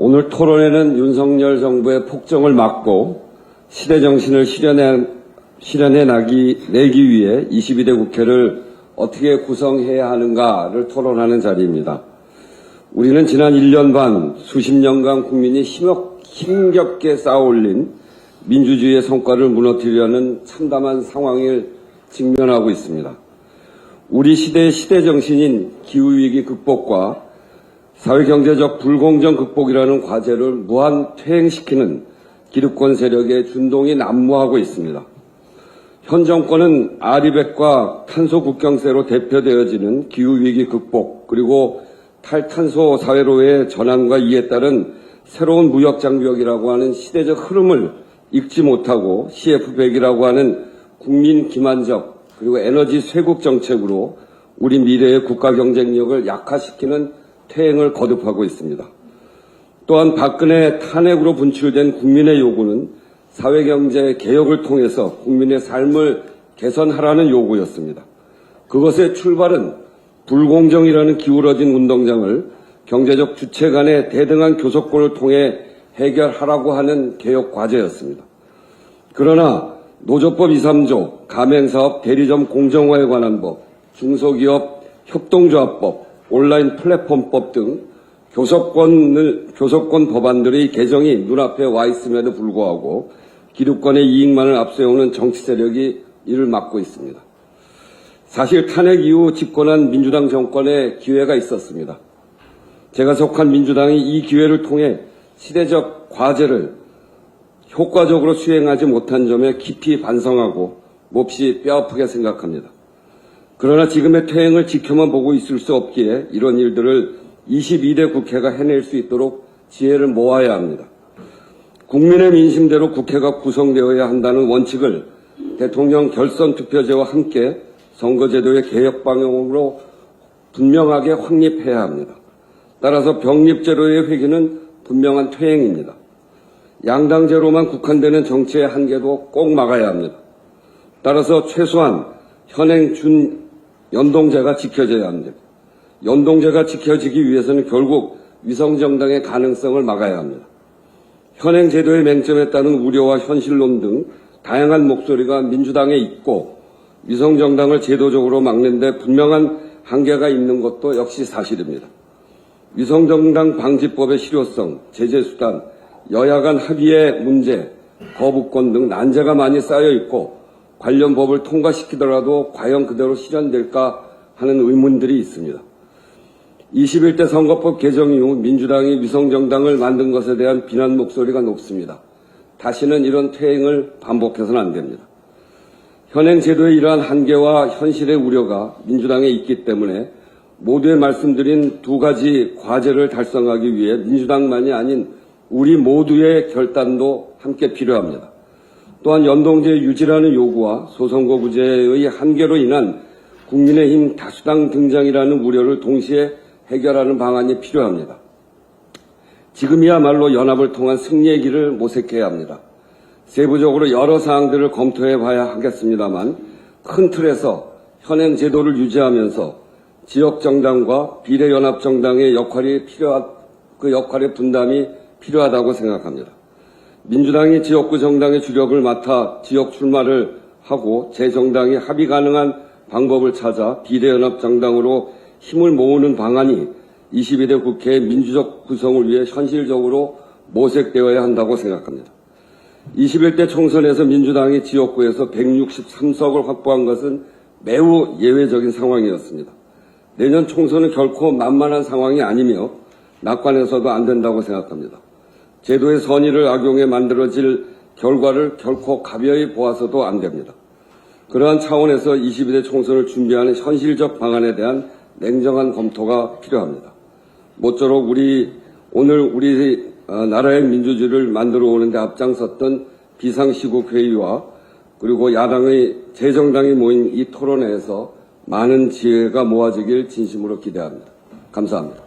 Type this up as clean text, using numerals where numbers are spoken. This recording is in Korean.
오늘 토론회는 윤석열 정부의 폭정을 막고 시대 정신을 내기 위해 22대 국회를 어떻게 구성해야 하는가를 토론하는 자리입니다. 우리는 지난 1년 반 수십 년간 국민이 힘겹게 쌓아올린 민주주의의 성과를 무너뜨리려는 참담한 상황을 직면하고 있습니다. 우리 시대의 시대 정신인 기후위기 극복과 사회경제적 불공정 극복이라는 과제를 무한 퇴행시키는 기득권 세력의 준동이 난무하고 있습니다. 현 정권은 아리백과 탄소 국경세로 대표되어지는 기후위기 극복 그리고 탈탄소 사회로의 전환과 이에 따른 새로운 무역장벽이라고 하는 시대적 흐름을 읽지 못하고 CF100이라고 하는 국민 기만적 그리고 에너지 쇄국 정책으로 우리 미래의 국가 경쟁력을 약화시키는 퇴행을 거듭하고 있습니다. 또한 박근혜 탄핵으로 분출된 국민의 요구는 사회경제 개혁을 통해서 국민의 삶을 개선하라는 요구였습니다. 그것의 출발은 불공정이라는 기울어진 운동장을 경제적 주체 간의 대등한 교섭권을 통해 해결하라고 하는 개혁 과제였습니다. 그러나 노조법 2, 3조, 가맹사업 대리점 공정화에 관한 법, 중소기업 협동조합법, 온라인 플랫폼법 등 교섭권 법안들의 개정이 눈앞에 와 있음에도 불구하고 기득권의 이익만을 앞세우는 정치 세력이 이를 막고 있습니다. 사실 탄핵 이후 집권한 민주당 정권에 기회가 있었습니다. 제가 속한 민주당이 이 기회를 통해 시대적 과제를 효과적으로 수행하지 못한 점에 깊이 반성하고 몹시 뼈아프게 생각합니다. 그러나 지금의 퇴행을 지켜만 보고 있을 수 없기에 이런 일들을 22대 국회가 해낼 수 있도록 지혜를 모아야 합니다. 국민의 민심대로 국회가 구성되어야 한다는 원칙을 대통령 결선 투표제와 함께 선거제도의 개혁 방향으로 분명하게 확립해야 합니다. 따라서 병립제로의 회귀는 분명한 퇴행입니다. 양당제로만 국한되는 정치의 한계도 꼭 막아야 합니다. 따라서 최소한 현행 연동제가 지켜져야 합니다. 연동제가 지켜지기 위해서는 결국 위성정당의 가능성을 막아야 합니다. 현행 제도의 맹점에 따른 우려와 현실론 등 다양한 목소리가 민주당에 있고 위성정당을 제도적으로 막는 데 분명한 한계가 있는 것도 역시 사실입니다. 위성정당 방지법의 실효성, 제재수단, 여야 간 합의의 문제, 거부권 등 난제가 많이 쌓여 있고 관련 법을 통과시키더라도 과연 그대로 실현될까 하는 의문들이 있습니다. 21대 선거법 개정 이후 민주당이 위성정당을 만든 것에 대한 비난 목소리가 높습니다. 다시는 이런 퇴행을 반복해서는 안 됩니다. 현행 제도의 이러한 한계와 현실의 우려가 민주당에 있기 때문에 모두에 말씀드린 두 가지 과제를 달성하기 위해 민주당만이 아닌 우리 모두의 결단도 함께 필요합니다. 또한 연동제 유지라는 요구와 소선거구제의 한계로 인한 국민의힘 다수당 등장이라는 우려를 동시에 해결하는 방안이 필요합니다. 지금이야말로 연합을 통한 승리의 길을 모색해야 합니다. 세부적으로 여러 사항들을 검토해 봐야 하겠습니다만 큰 틀에서 현행 제도를 유지하면서 지역정당과 비례연합정당의 역할의 분담이 필요하다고 생각합니다. 민주당이 지역구 정당의 주력을 맡아 지역 출마를 하고 제 정당이 합의 가능한 방법을 찾아 비례연합정당으로 힘을 모으는 방안이 22대 국회의 민주적 구성을 위해 현실적으로 모색되어야 한다고 생각합니다. 21대 총선에서 민주당이 지역구에서 163석을 확보한 것은 매우 예외적인 상황이었습니다. 내년 총선은 결코 만만한 상황이 아니며 낙관해서도 안 된다고 생각합니다. 제도의 선의를 악용해 만들어질 결과를 결코 가벼이 보아서도 안 됩니다. 그러한 차원에서 22대 총선을 준비하는 현실적 방안에 대한 냉정한 검토가 필요합니다. 모쪼록 오늘 우리 나라의 민주주의를 만들어 오는데 앞장섰던 비상시국회의와 그리고 야당의 제 정당이 모인 이 토론회에서 많은 지혜가 모아지길 진심으로 기대합니다. 감사합니다.